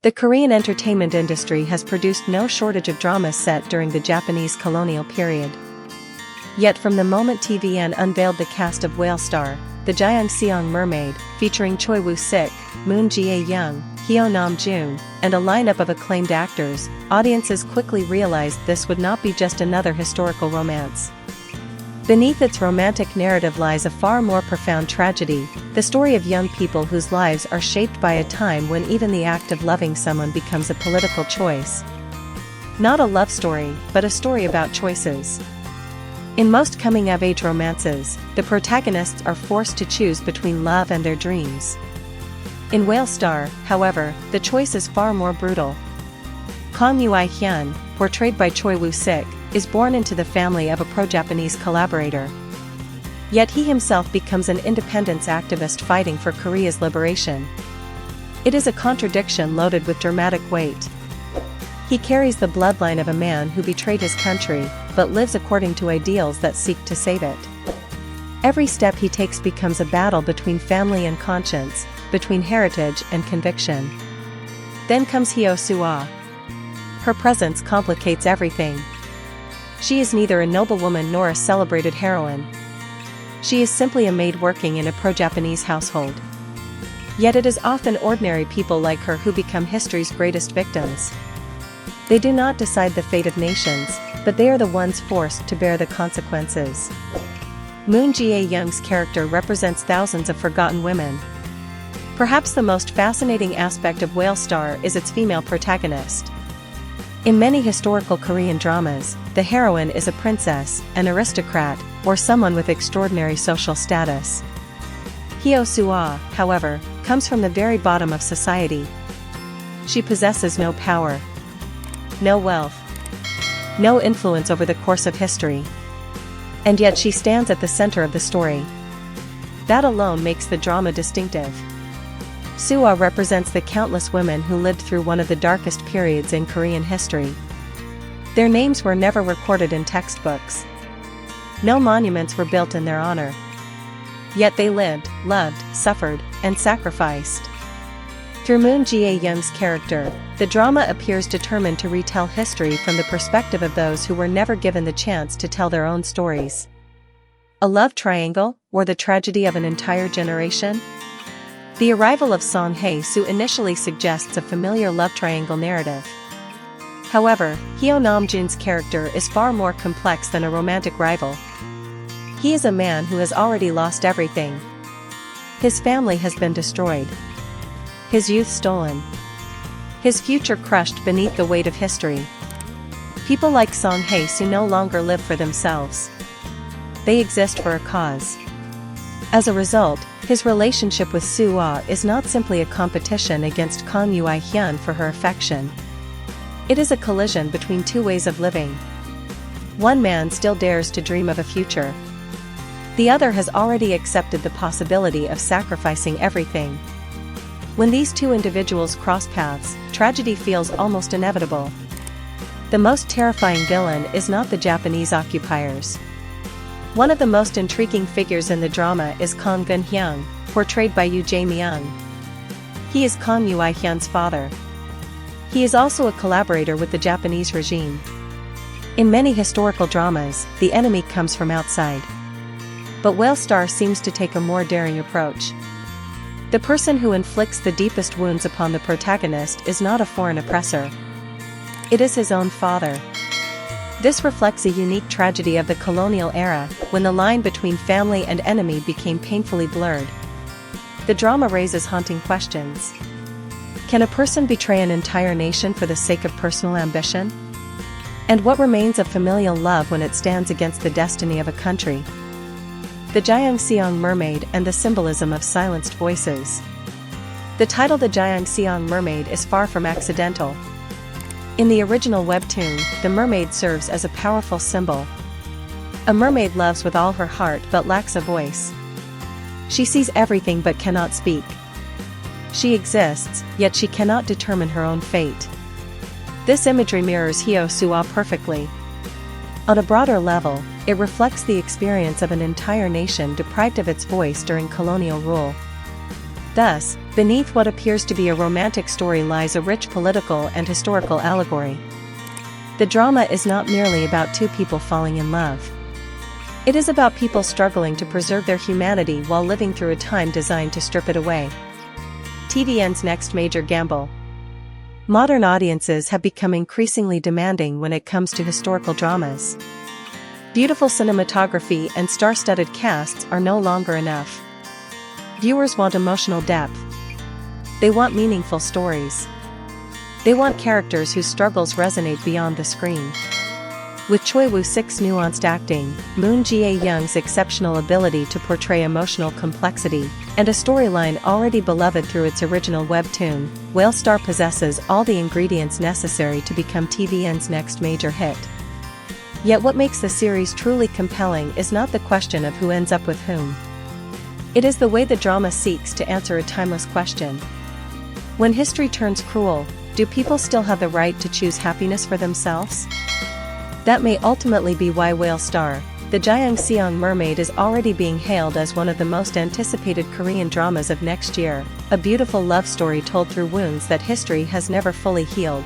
The Korean entertainment industry has produced no shortage of dramas set during the Japanese colonial period. Yet from the moment TVN unveiled the cast of Whale Star, the Gyeongseong Mermaid, featuring Choi Woo Sik, Moon Jae-young, Heo Nam-joon, and a lineup of acclaimed actors, audiences quickly realized this would not be just another historical romance. Beneath its romantic narrative lies a far more profound tragedy, the story of young people whose lives are shaped by a time when even the act of loving someone becomes a political choice. Not a love story, but a story about choices. In most coming-of-age romances, the protagonists are forced to choose between love and their dreams. In Whale Star, however, the choice is far more brutal. Kang Ui Hyun, portrayed by Choi Woo Sik, is born into the family of a pro-Japanese collaborator. Yet he himself becomes an independence activist fighting for Korea's liberation. It is a contradiction loaded with dramatic weight. He carries the bloodline of a man who betrayed his country, but lives according to ideals that seek to save it. Every step he takes becomes a battle between family and conscience, between heritage and conviction. Then comes Heo Su Ah. Her presence complicates everything. She is neither a noblewoman nor a celebrated heroine. She is simply a maid working in a pro-Japanese household. Yet it is often ordinary people like her who become history's greatest victims. They do not decide the fate of nations, but they are the ones forced to bear the consequences. Moon Jae-young's character represents thousands of forgotten women. Perhaps the most fascinating aspect of Whale Star is its female protagonist. In many historical Korean dramas, the heroine is a princess, an aristocrat, or someone with extraordinary social status. Heo Su Ah, however, comes from the very bottom of society. She possesses no power, no wealth, no influence over the course of history. And yet she stands at the center of the story. That alone makes the drama distinctive. Su Ah represents the countless women who lived through one of the darkest periods in Korean history. Their names were never recorded in textbooks. No monuments were built in their honor. Yet they lived, loved, suffered, and sacrificed. Through Moon Jae-young's character, the drama appears determined to retell history from the perspective of those who were never given the chance to tell their own stories. A love triangle, or the tragedy of an entire generation? The arrival of Song Hae-soo initially suggests a familiar love triangle narrative. However, Heo Nam-joon's character is far more complex than a romantic rival. He is a man who has already lost everything. His family has been destroyed. His youth stolen. His future crushed beneath the weight of history. People like Song Hae-soo no longer live for themselves. They exist for a cause. As a result, his relationship with Su Ah is not simply a competition against Kang Ui Hyun for her affection. It is a collision between two ways of living. One man still dares to dream of a future. The other has already accepted the possibility of sacrificing everything. When these two individuals cross paths, tragedy feels almost inevitable. The most terrifying villain is not the Japanese occupiers. One of the most intriguing figures in the drama is Kang Gun Hyung, portrayed by Yoo Jae-myung. He is Kang Ui Hyun's father. He is also a collaborator with the Japanese regime. In many historical dramas, the enemy comes from outside. But Whale Star seems to take a more daring approach. The person who inflicts the deepest wounds upon the protagonist is not a foreign oppressor. It is his own father. This reflects a unique tragedy of the colonial era, when the line between family and enemy became painfully blurred. The drama raises haunting questions. Can a person betray an entire nation for the sake of personal ambition? And what remains of familial love when it stands against the destiny of a country? The Gyeongseong Mermaid and the symbolism of silenced voices. The title The Gyeongseong Mermaid is far from accidental. In the original webtoon, the mermaid serves as a powerful symbol. A mermaid loves with all her heart but lacks a voice. She sees everything but cannot speak. She exists, yet she cannot determine her own fate. This imagery mirrors Heo Su Ah perfectly. On a broader level, it reflects the experience of an entire nation deprived of its voice during colonial rule. Thus, Beneath what appears to be a romantic story lies a rich political and historical allegory. The drama is not merely about two people falling in love. It is about people struggling to preserve their humanity while living through a time designed to strip it away. TVN's next major gamble. Modern audiences have become increasingly demanding when it comes to historical dramas. Beautiful cinematography and star-studded casts are no longer enough. Viewers want emotional depth. They want meaningful stories. They want characters whose struggles resonate beyond the screen. With Choi Woo Sik's nuanced acting, Moon Jae-young's exceptional ability to portray emotional complexity, and a storyline already beloved through its original webtoon, Whale Star possesses all the ingredients necessary to become TVN's next major hit. Yet what makes the series truly compelling is not the question of who ends up with whom. It is the way the drama seeks to answer a timeless question. When history turns cruel, do people still have the right to choose happiness for themselves? That may ultimately be why Whale Star, the Gyeongseong Mermaid, is already being hailed as one of the most anticipated Korean dramas of next year, a beautiful love story told through wounds that history has never fully healed.